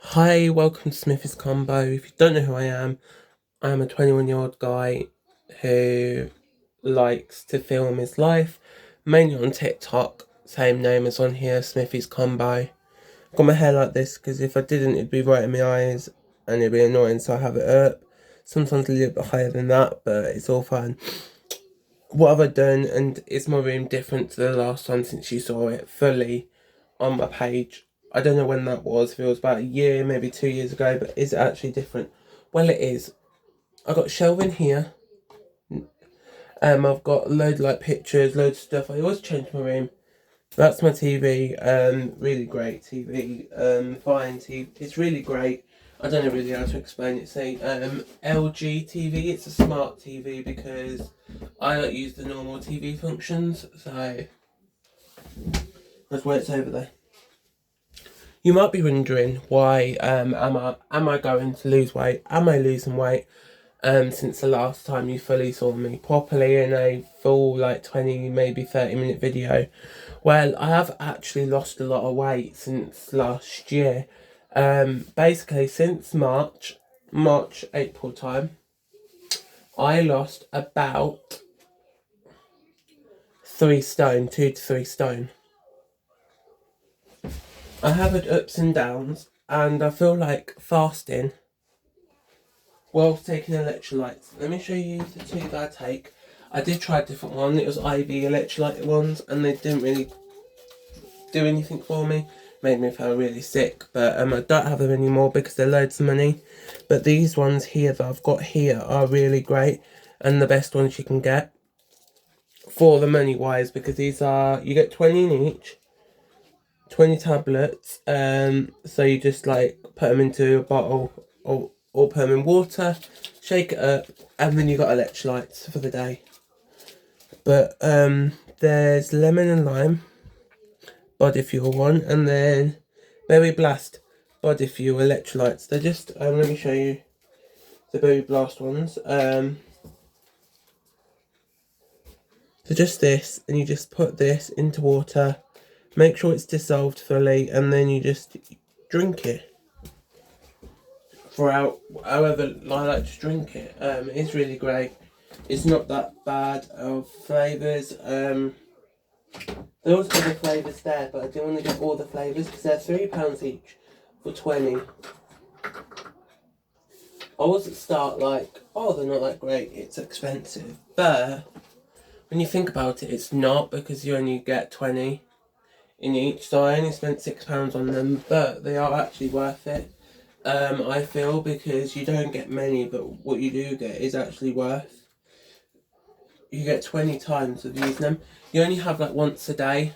Hi, welcome to Smithy's Combo. If you don't know who I am a 21-year-old guy who likes to film his life, mainly on TikTok, same name as on here, Smithy's Combo. Got my hair like this because if I didn't, it'd be right in my eyes and it'd be annoying, so I have it up. Sometimes a little bit higher than that, but it's all fine. What have I done? And is my room different to the last time since you saw it fully on my page? I don't know when that was, if it was about a year, maybe 2 years ago, but is it actually different? Well, it is. I've got shelving here. I've got loads of like pictures, loads of stuff. I always change my room. That's my TV. Really great TV. Fine TV. It's really great. I don't know really how to explain it. Say LG TV. It's a smart TV because I don't use the normal TV functions. So that's why it's over there. You might be wondering why am I going to lose weight? Am I losing weight? Since the last time you fully saw me properly in a full like 20 maybe 30-minute video. Well, I have actually lost a lot of weight since last year. Basically since March, April time, I lost about 3 stone, 2 to 3 stone. I have had ups and downs, and I feel like fasting whilst taking electrolytes. Let me show you the two that I take. I did try a different one. It was IV electrolyte ones, and they didn't really do anything for me. Made me feel really sick, but I don't have them anymore because they're loads of money. But these ones here that I've got here are really great, and the best ones you can get for the money wise, because these are, you get 20 in each, 20 tablets. So you just like put them into a bottle or put them in water, shake it up, and then you got electrolytes for the day. But there's lemon and lime body fuel one, and then berry blast body fuel electrolytes. They're just let me show you the berry blast ones. So just this, and you just put this into water, make sure it's dissolved fully, and then you just drink it for however I like to drink it. It's really great. It's not that bad of flavours. There also got the flavours there, but I didn't want to get all the flavours because they're £3 each for 20. I was at start like, oh, they're not that great, it's expensive. But when you think about it, it's not, because you only get 20 in each. So I only spent £6 on them, but they are actually worth it. I feel, because you don't get many, but what you do get is actually worth. You get 20 times of using them. You only have like once a day,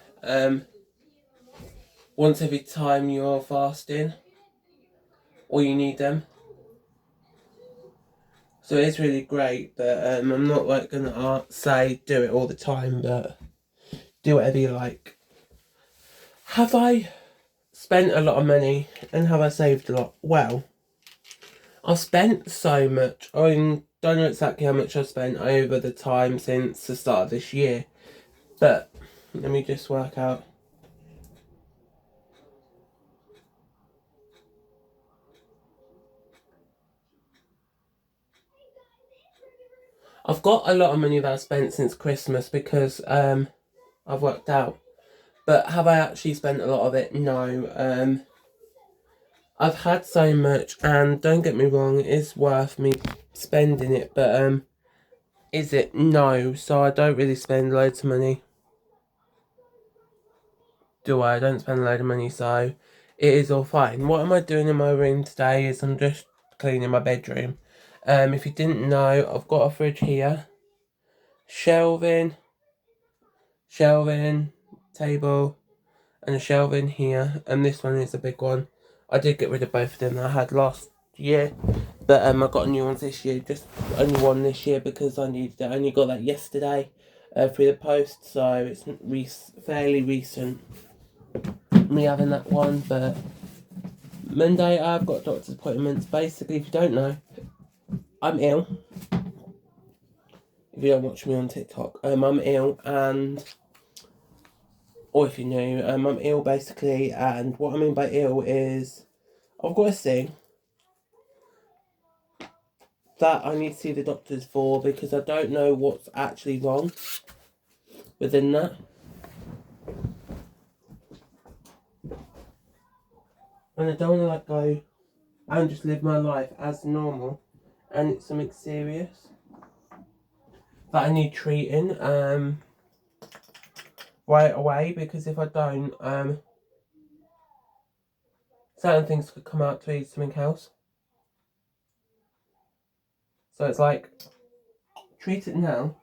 once every time you're fasting, or you need them. So it's really great, but I'm not like gonna say do it all the time, but do whatever you like. Have I spent a lot of money and have I saved a lot? Well, I've spent so much. I don't know exactly how much I've spent over the time since the start of this year, but let me just work out. I've got a lot of money that I've spent since Christmas because I've worked out. But have I actually spent a lot of it? No. I've had so much, and don't get me wrong, it is worth me spending it, but is it? No. So I don't really spend loads of money. Do I? I don't spend a load of money, so it is all fine. What am I doing in my room today is I'm just cleaning my bedroom. If you didn't know, I've got a fridge here, shelving, table, and a shelving here, and this one is a big one. I did get rid of both of them that I had last year, but I got new ones this year, just only one this year because I needed it. I only got that yesterday through the post, so it's fairly recent me having that one. But Monday I've got doctor's appointments. Basically, if you don't know, I'm ill. If you don't watch me on TikTok, I'm ill, and or if you knew, I'm ill basically, and what I mean by ill is I've got a thing that I need to see the doctors for because I don't know what's actually wrong within that. And I don't want to go and just live my life as normal and it's something serious that I need treating right away, because if I don't, certain things could come out to be something else. So it's like, treat it now,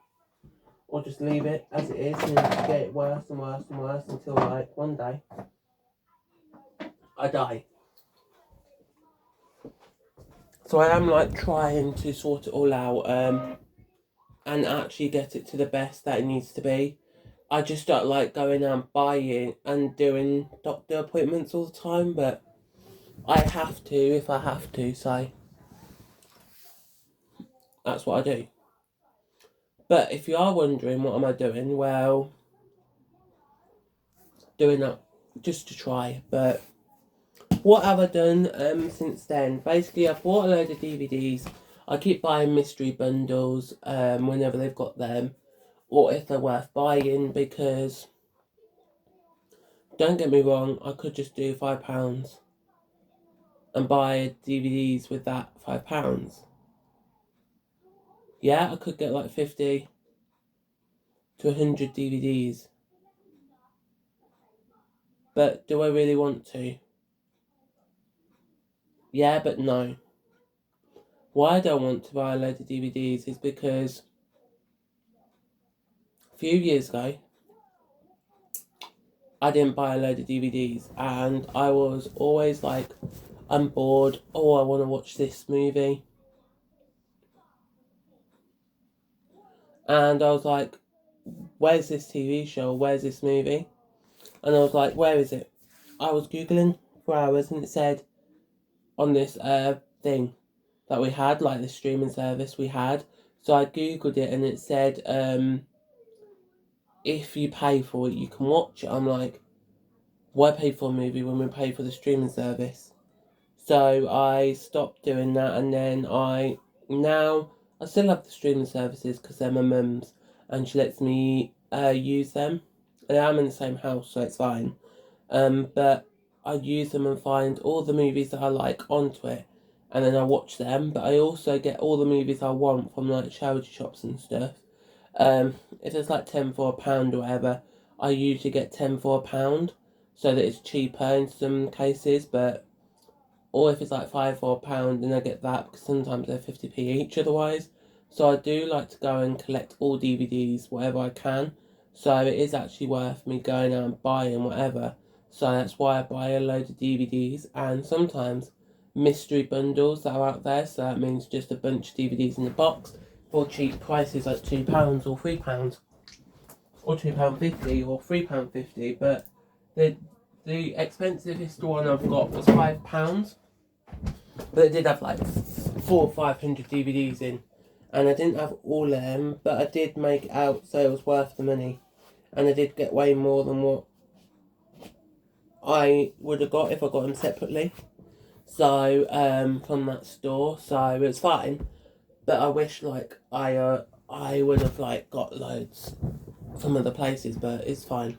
or just leave it as it is and get it worse and worse and worse until like one day I die. So I am like trying to sort it all out and actually get it to the best that it needs to be. I just don't like going out and buying and doing doctor appointments all the time, but I have to if I have to, so that's what I do. But if you are wondering what am I doing, well, doing that just to try. But what have I done since then? Basically, I've bought a load of DVDs. I keep buying mystery bundles whenever they've got them, or if they're worth buying, because don't get me wrong, I could just do £5 and buy DVDs with that £5. Yeah, I could get like 50 to 100 DVDs. But do I really want to? Yeah, but no. Why I don't want to buy a load of DVDs is because a few years ago, I didn't buy a load of DVDs and I was always like, I'm bored, oh, I want to watch this movie. And I was like, where's this TV show? Where's this movie? And I was like, where is it? I was Googling for hours and it said on this thing that we had, like the streaming service we had. So I Googled it and it said, if you pay for it, you can watch it. I'm like, why pay for a movie when we pay for the streaming service? So I stopped doing that, and then I still have the streaming services because they're my mum's and she lets me use them. And I'm in the same house, so it's fine. But I use them and find all the movies that I like onto it, and then I watch them. But I also get all the movies I want from like charity shops and stuff. If it's like 10 for £1 or whatever, I usually get 10 for £1, so that it's cheaper in some cases. But or if it's like 5 for £1, then I get that because sometimes they're 50p each otherwise. So I do like to go and collect all DVDs, whatever I can. So it is actually worth me going out and buying whatever. So that's why I buy a load of DVDs and sometimes mystery bundles that are out there. So that means just a bunch of DVDs in a box for cheap prices like £2 or £3 or £2.50 or £3.50. But the expensivest one I've got was £5. But it did have like 400 or 500 DVDs in. And I didn't have all of them, but I did make it out so it was worth the money. And I did get way more than what I would have got if I got them separately. So, from that store, so it's fine. But I wish like I would have like got loads from other places, but it's fine.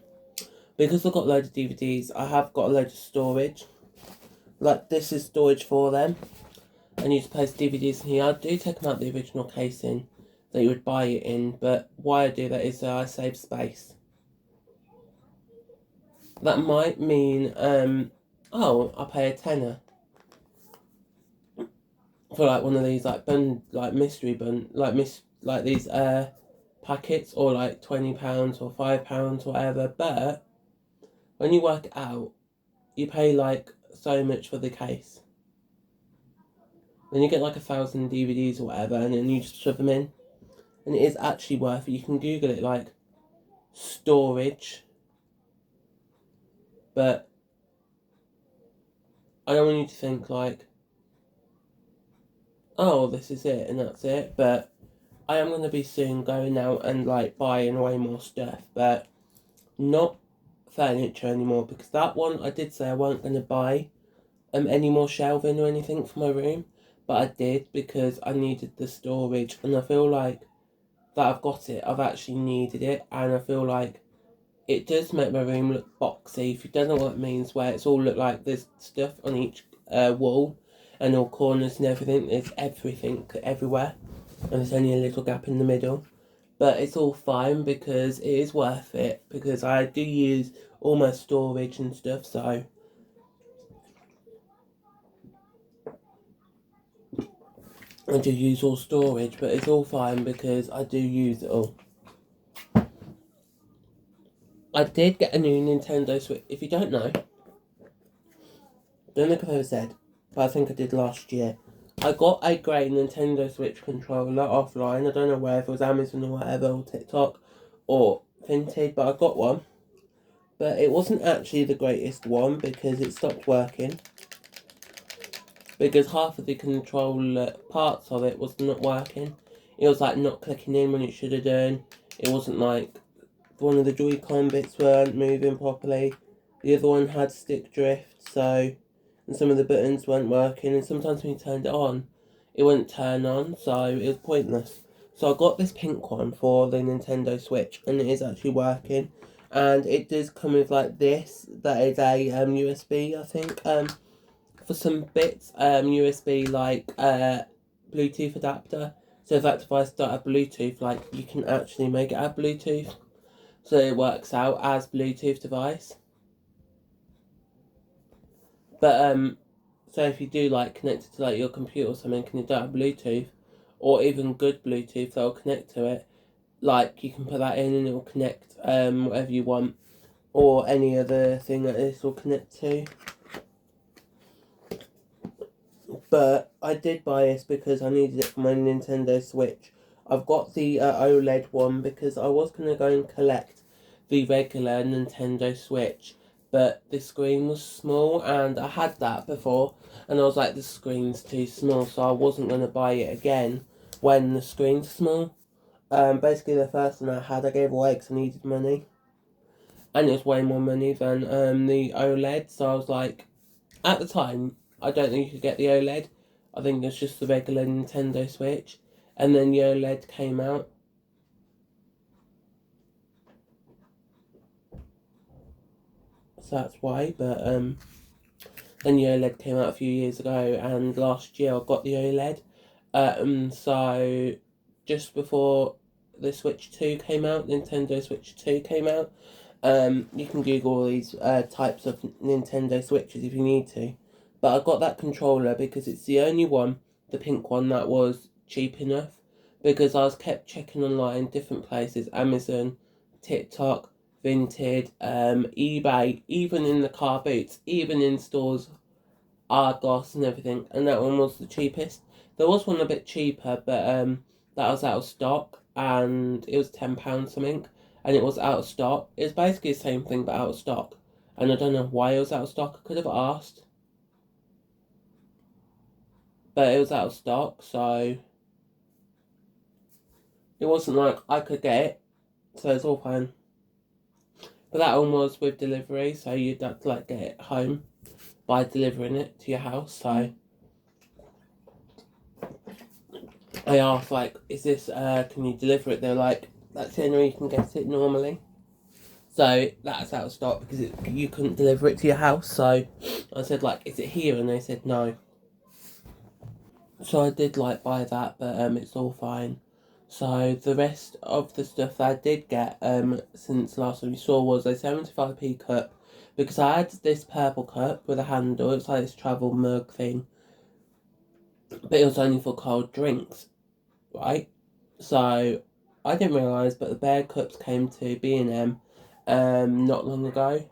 Because I've got loads of DVDs, I have got a load of storage. Like this is storage for them. And you just place DVDs in here. I do take them out the original casing that you would buy it in, but why I do that is I save space. That might mean, I pay a tenner for like one of these like mystery like these packets, or like £20 or £5 or whatever. But when you work it out, you pay like so much for the case. Then you get like 1,000 DVDs or whatever, and then you just shove them in. And it is actually worth it. You can Google it like storage. But I don't want you to think like, oh, this is it and that's it. But I am going to be soon going out and like buying way more stuff. But not furniture anymore. Because that one I did say I wasn't going to buy any more shelving or anything for my room, but I did because I needed the storage, and I feel like that I've got it. I've actually needed it, and I feel like it does make my room look boxy. If you don't know what it means, where it's all look like there's stuff on each wall and all corners and everything. There's everything everywhere, and there's only a little gap in the middle. But it's all fine because it is worth it, because I do use all my storage and stuff, so I do use all storage, but it's all fine because I do use it all. I did get a new Nintendo Switch. If you don't know, don't think I've ever said, but I think I did last year. I got a grey Nintendo Switch controller offline. I don't know where, if it was Amazon or whatever, or TikTok, or Vinted, but I got one. But it wasn't actually the greatest one because it stopped working. Because half of the controller parts of it was not working. It was like not clicking in when it should have done. It wasn't like one of the Joy-Con bits weren't moving properly. The other one had stick drift, so, and some of the buttons weren't working, and sometimes when you turned it on, it wouldn't turn on, so it was pointless. So I got this pink one for the Nintendo Switch, and it is actually working. And it does come with like this, that is a USB, I think, for some bits, USB like Bluetooth adapter. So if that device doesn't have Bluetooth, like you can actually make it have Bluetooth. So it works out as Bluetooth device. But so if you do like connect it to like your computer or something and you don't have Bluetooth, or even good Bluetooth that'll connect to it, like you can put that in and it will connect whatever you want, or any other thing that this will connect to. But I did buy this because I needed it for my Nintendo Switch. I've got the OLED one because I was going to go and collect the regular Nintendo Switch, but the screen was small, and I had that before, and I was like, the screen's too small, so I wasn't going to buy it again when the screen's small. Basically the first one I had I gave away because I needed money, and it was way more money than the OLED, so I was like, at the time, I don't think you could get the OLED. I think it's just the regular Nintendo Switch. And then the OLED came out. So that's why. But then the OLED came out a few years ago, and last year I got the OLED. So just before the Switch 2 came out, Nintendo Switch 2 came out. You can Google all these types of Nintendo Switches if you need to. But I got that controller because it's the only one, the pink one, that was cheap enough. Because I was kept checking online, different places, Amazon, TikTok, Vinted, eBay, even in the car boots, even in stores, Argos and everything. And that one was the cheapest. There was one a bit cheaper, but that was out of stock, and it was £10 something, and it was out of stock. It's basically the same thing but out of stock. And I don't know why it was out of stock. I could have asked. But it was out of stock, so it wasn't like I could get it, so it's all fine. But that one was with delivery, so you'd have to like get it home by delivering it to your house. So I asked, like, is this can you deliver it? They're like, that's the only way you can get it normally. So that's out of stock because you couldn't deliver it to your house. So I said, like, is it here? And they said no. So I did like buy that, but it's all fine. So the rest of the stuff that I did get since last time you saw was a 75p cup, because I had this purple cup with a handle. It's like this travel mug thing, but it was only for cold drinks, right? So I didn't realise, but the Bear cups came to B&M not long ago.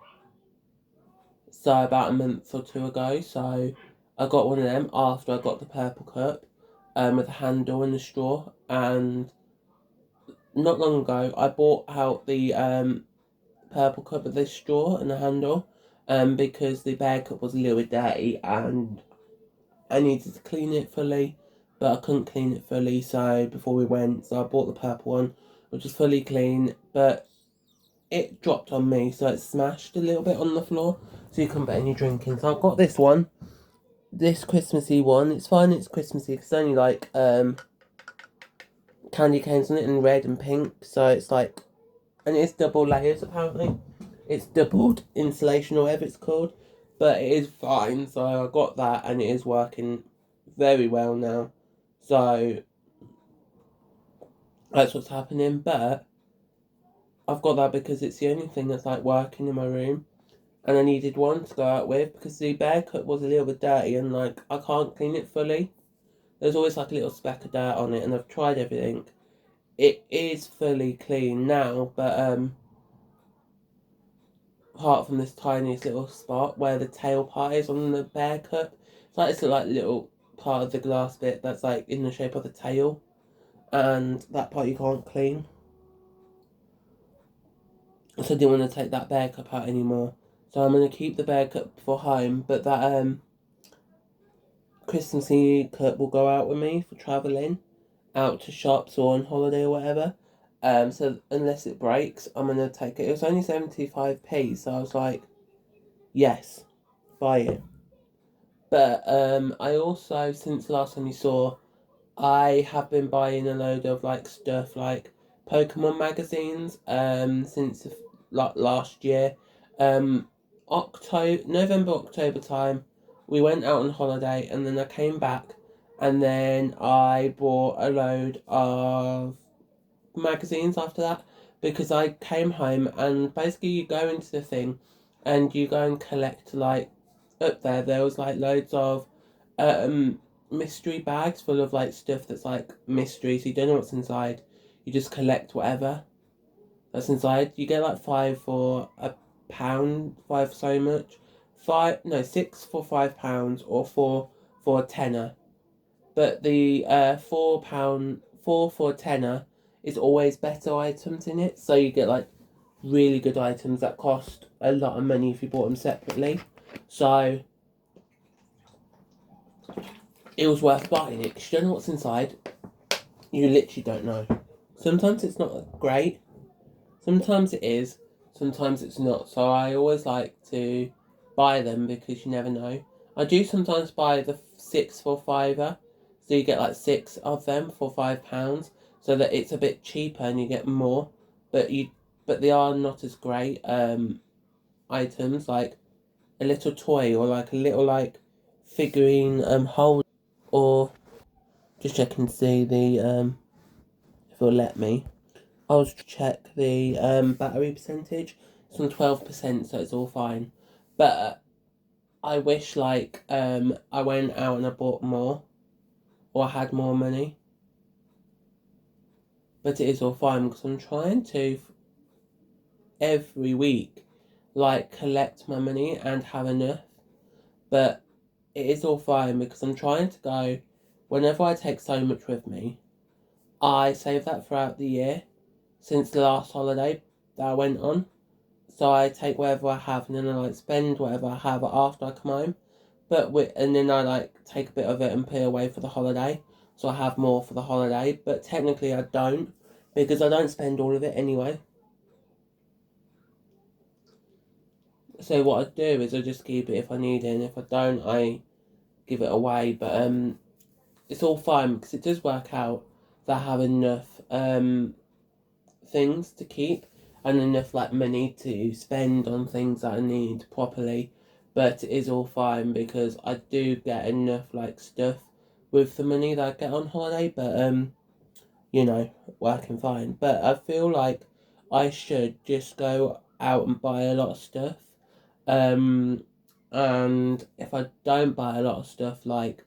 So about a month or two ago. So I got one of them after I got the purple cup with a handle and a straw. And not long ago, I bought out the purple cup with this straw and a handle because the Bear cup was a little bit dirty and I needed to clean it fully, but I couldn't clean it fully. So before we went, so I bought the purple one, which was fully clean, but it dropped on me, so it smashed a little bit on the floor, so you couldn't put any drink in. So I've got this one, this Christmassy one. It's fine, it's Christmassy, because it's only like candy canes on it in red and pink. So it's like, and it's double layers apparently. It's doubled insulation or whatever it's called. But it is fine, so I got that and it is working very well now. So that's what's happening. But I've got that because it's the only thing that's like working in my room. And I needed one to go out with because the bear cut was a little bit dirty and like I can't clean it fully. There's always like a little speck of dirt on it and I've tried everything. It is fully clean now, but apart from this tiniest little spot where the tail part is on the bear cut, it's like this like little part of the glass bit that's like in the shape of the tail, and that part you can't clean. So I didn't want to take that bear cup out anymore. So I'm gonna keep the bear cup for home, but that Christmassy cup will go out with me for travelling, out to shops or on holiday or whatever. So unless it breaks, I'm gonna take it. It was only 75p, so I was like, yes, buy it. But I also, since the last time you saw, I have been buying a load of like stuff like Pokemon magazines. Since like last year, November, October time, we went out on holiday, and then I came back, and then I bought a load of magazines after that because I came home and basically you go into the thing and you go and collect like up there was like loads of mystery bags full of like stuff that's like mystery, so you don't know what's inside. You just collect whatever that's inside. You get like 5 for a pound, 5 for so much. 6 for £5 or 4 for a tenner. But the £4, 4 for a tenner is always better items in it. So you get like really good items that cost a lot of money if you bought them separately. So it was worth buying it because you don't know what's inside. You literally don't know. Sometimes it's not great. Sometimes it is. Sometimes it's not. So I always like to buy them because you never know. I do sometimes buy the 6 for fiver. So you get like 6 of them for £5, so that it's a bit cheaper and you get more. But they are not as great items, like a little toy or like a little like figurine hold, or just checking to see the if it'll let me. I'll check the battery percentage. It's on 12%, so it's all fine. But I wish like I went out and I bought more, or I had more money. But it is all fine because I'm trying to every week like collect my money and have enough. But it is all fine because I'm trying to go, whenever I take so much with me, I save that throughout the year since the last holiday that I went on. So I take whatever I have and then I like spend whatever I have after I come home. And then I like take a bit of it and put it away for the holiday. So I have more for the holiday. But technically I don't, because I don't spend all of it anyway. So what I do is I just keep it if I need it, and if I don't, I give it away. But it's all fine because it does work out that I have enough things to keep and enough like money to spend on things that I need properly. But it is all fine because I do get enough like stuff with the money that I get on holiday. But you know, working fine. But I feel like I should just go out and buy a lot of stuff. Um, and if I don't buy a lot of stuff like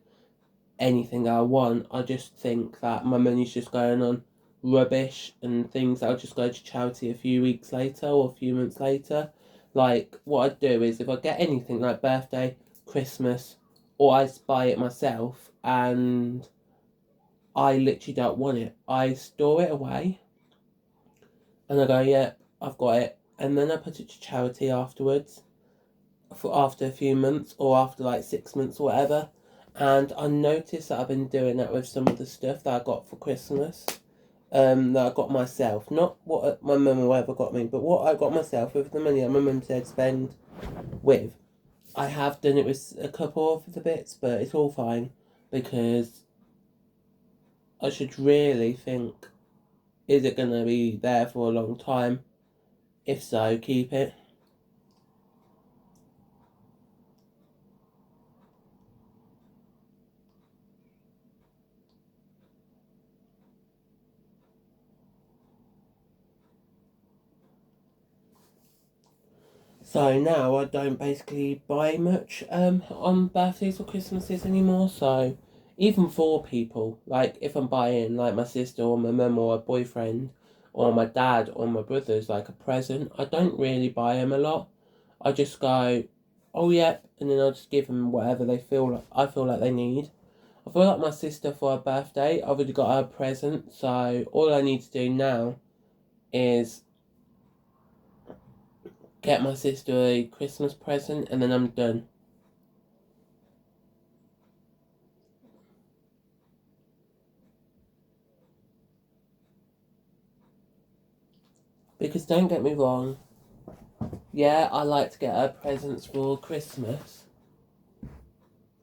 anything I want, I just think that my money's just going on rubbish and things that'll just go to charity a few weeks later or a few months later. Like, what I do is if I get anything like birthday, Christmas, or I buy it myself and I literally don't want it, I store it away and I go, yeah, I've got it. And then I put it to charity afterwards, for after a few months or after like 6 months or whatever. And I noticed that I've been doing that with some of the stuff that I got for Christmas, that I got myself. Not what my mum or whatever got me, but what I got myself with the money that my mum said spend with. I have done it with a couple of the bits, but it's all fine because I should really think, is it going to be there for a long time? If so, keep it. So now I don't basically buy much on birthdays or Christmases anymore. So even for people, like if I'm buying like my sister or my mum or a boyfriend or my dad or my brothers like a present, I don't really buy them a lot. I just go, oh yeah, and then I'll just give them whatever they feel like I feel like they need. I feel like my sister for her birthday, I've already got her a present, so all I need to do now is get my sister a Christmas present and then I'm done. Because don't get me wrong, yeah, I like to get her presents for Christmas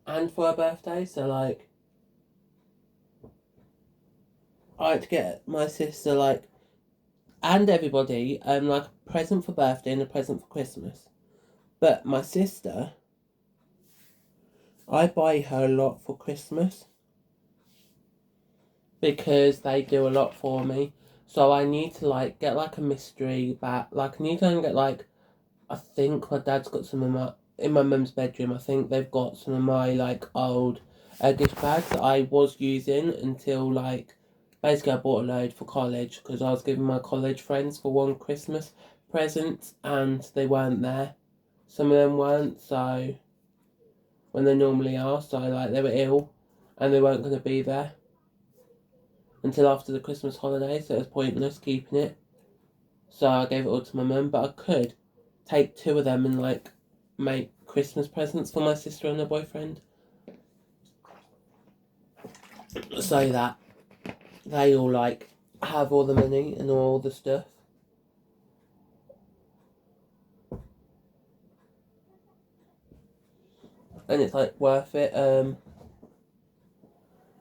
and for her birthday, so like, I like to get my sister like, and everybody, like a present for birthday and a present for Christmas. But my sister, I buy her a lot for Christmas because they do a lot for me. So I need to like get like a mystery bag. Like I need to get like, I think my dad's got some of my in my mum's bedroom. I think they've got some of my like old gift bags that I was using until like basically I bought a load for college because I was giving my college friends for one Christmas present and they weren't there. Some of them weren't, so when they normally are, so like they were ill and they weren't going to be there until after the Christmas holiday, so it was pointless keeping it. So I gave it all to my mum, but I could take two of them and like make Christmas presents for my sister and her boyfriend, so that they all like have all the money and all the stuff. And it's like worth it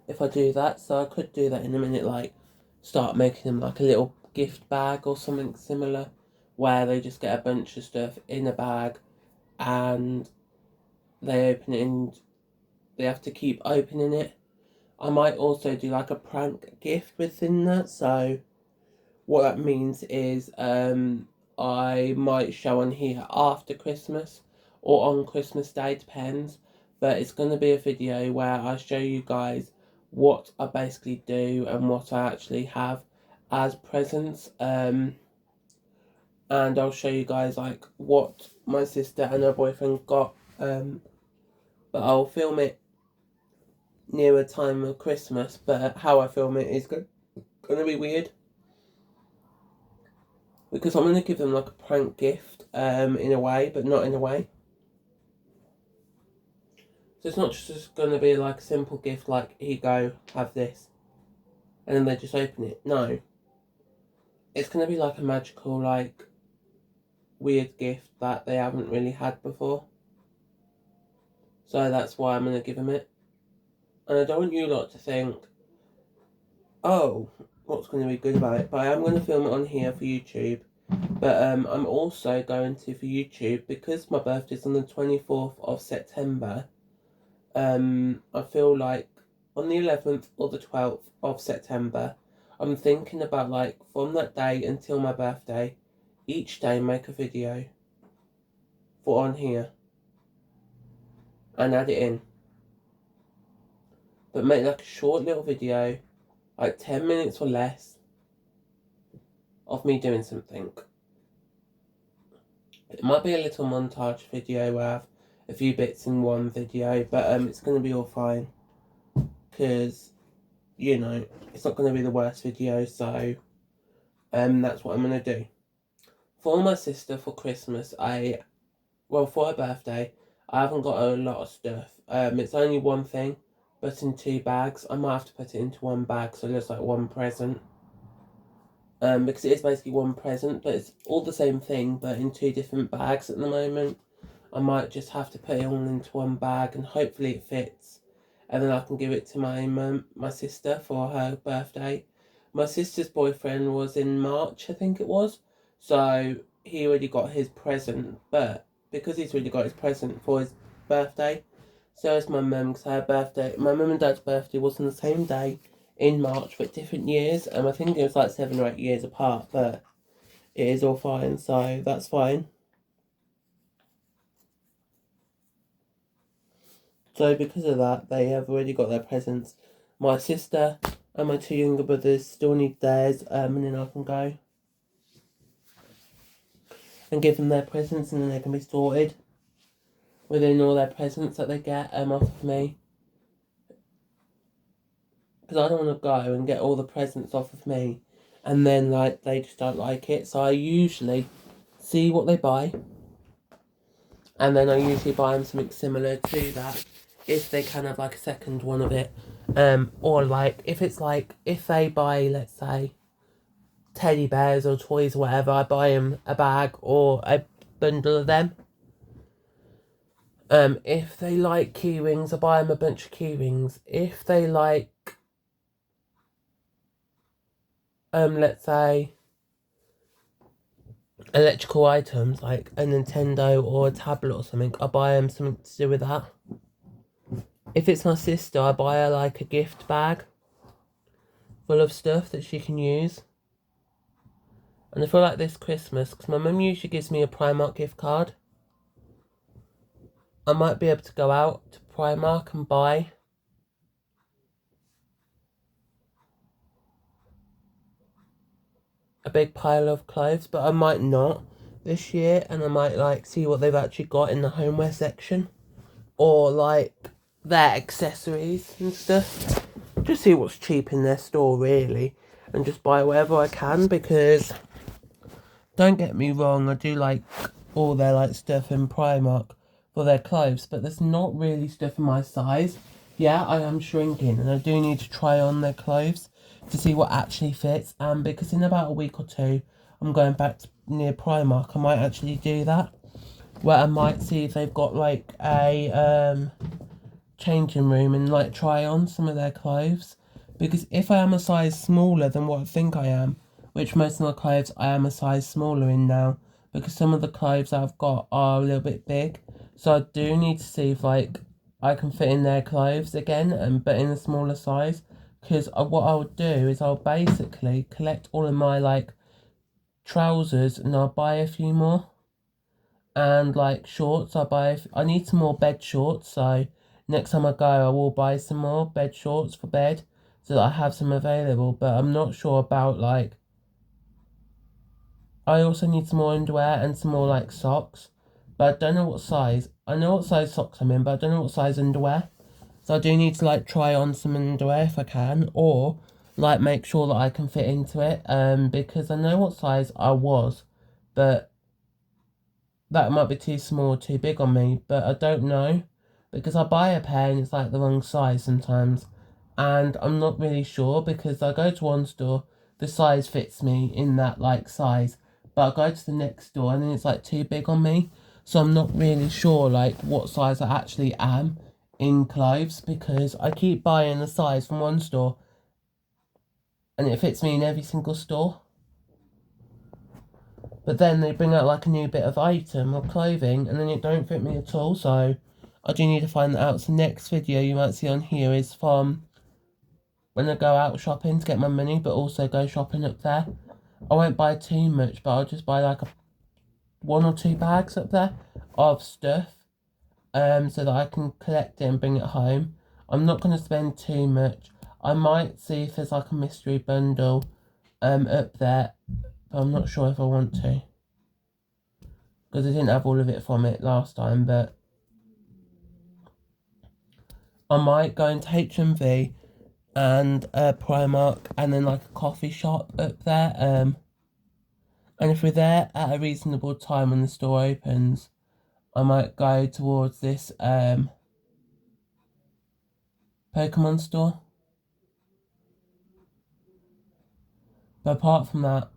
if I do that. So I could do that in a minute, like start making them like a little gift bag or something similar, where they just get a bunch of stuff in a bag and they open it and they have to keep opening it. I might also do like a prank gift within that. So what that means is I might show on here after Christmas or on Christmas Day, depends. But it's going to be a video where I show you guys what I basically do and what I actually have as presents. And I'll show you guys like what my sister and her boyfriend got. But I'll film it nearer time of Christmas. But how I film it is going to be weird because I'm going to give them like a prank gift in a way, but not in a way. So it's not just going to be like a simple gift like, here you go, have this, and then they just open it. No. It's going to be like a magical, like, weird gift that they haven't really had before. So that's why I'm going to give them it. And I don't want you lot to think, oh, what's going to be good about it? But I am going to film it on here for YouTube. But I'm also going to, for YouTube, because my birthday's on the 24th of September, I feel like on the 11th or the 12th of September, I'm thinking about like from that day until my birthday, each day make a video for on here and add it in. But make like a short little video, like 10 minutes or less, of me doing something. It might be a little montage video where I have a few bits in one video, but it's going to be all fine. Because, you know, it's not going to be the worst video, so that's what I'm going to do. For my sister for Christmas, for her birthday, I haven't got a lot of stuff. It's only one thing, but in two bags. I might have to put it into one bag so it looks like one present. Because it is basically one present, but it's all the same thing, but in two different bags at the moment. I might just have to put it all into one bag and hopefully it fits. And then I can give it to my mum, my sister, for her birthday. My sister's boyfriend was in March, I think it was. So he already got his present. But because he's already got his present for his birthday, so is my mum, because her birthday, my mum and dad's birthday was on the same day in March, but different years. And I think it was like 7 or 8 years apart, but it is all fine, so that's fine. So because of that, they have already got their presents. My sister and my 2 younger brothers still need theirs, and then I can go and give them their presents, and then they can be sorted within all their presents that they get off of me. Because I don't want to go and get all the presents off of me, and then like they just don't like it. So I usually see what they buy, and then I usually buy them something similar to that, if they can have like a second one of it. Or like if it's like, if they buy, let's say, teddy bears or toys or whatever, I buy them a bag or a bundle of them. If they like key rings, I buy them a bunch of key rings. If they like, let's say, electrical items like a Nintendo or a tablet or something, I buy them something to do with that. If it's my sister, I buy her like a gift bag full of stuff that she can use. And I feel like this Christmas, because my mum usually gives me a Primark gift card, I might be able to go out to Primark and buy a big pile of clothes, but I might not this year, and I might like see what they've actually got in the homeware section, or like their accessories and stuff. Just see what's cheap in their store really, and just buy whatever I can, because don't get me wrong, I do like all their like stuff in Primark for their clothes, but there's not really stuff in my size. Yeah, I am shrinking and I do need to try on their clothes to see what actually fits, and because in about a week or two I'm going back to near Primark, I might actually do that, where I might see if they've got like a changing room and like try on some of their clothes, because if I am a size smaller than what I think I am, which most of my clothes I am a size smaller in now, because some of the clothes I've got are a little bit big, so I do need to see if like I can fit in their clothes again, and but in a smaller size, because what I'll do is I'll basically collect all of my like trousers and I'll buy a few more, and like shorts. I need some more bed shorts, so next time I go I will buy some more bed shorts for bed so that I have some available. But I'm not sure about like, I also need some more underwear and some more like socks, but I don't know what size. I know what size socks I'm in, but I don't know what size underwear. So I do need to like try on some underwear if I can, or like make sure that I can fit into it, because I know what size I was, but that might be too small or too big on me, but I don't know, because I buy a pair and it's like the wrong size sometimes, and I'm not really sure, because I go to one store, the size fits me in that like size, but I go to the next store and then it's like too big on me, so I'm not really sure like what size I actually am in clothes, because I keep buying the size from one store and it fits me in every single store. But then they bring out like a new bit of item or clothing and then it don't fit me at all, so I do need to find that out. So next video you might see on here is from when I go out shopping to get my money, but also go shopping up there. I won't buy too much, but I'll just buy like 1 or 2 bags up there of stuff, so that I can collect it and bring it home. I'm not going to spend too much. I might see if there's like a mystery bundle up there, but I'm not sure if I want to, because I didn't have all of it from it last time. But I might go into HMV and Primark and then like a coffee shop up there. And if we're there at a reasonable time when the store opens, I might go towards this Pokemon store. But apart from that,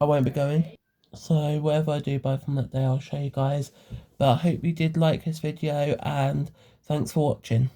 I won't be going. So whatever I do buy from that day, I'll show you guys. But I hope you did like this video, and thanks for watching.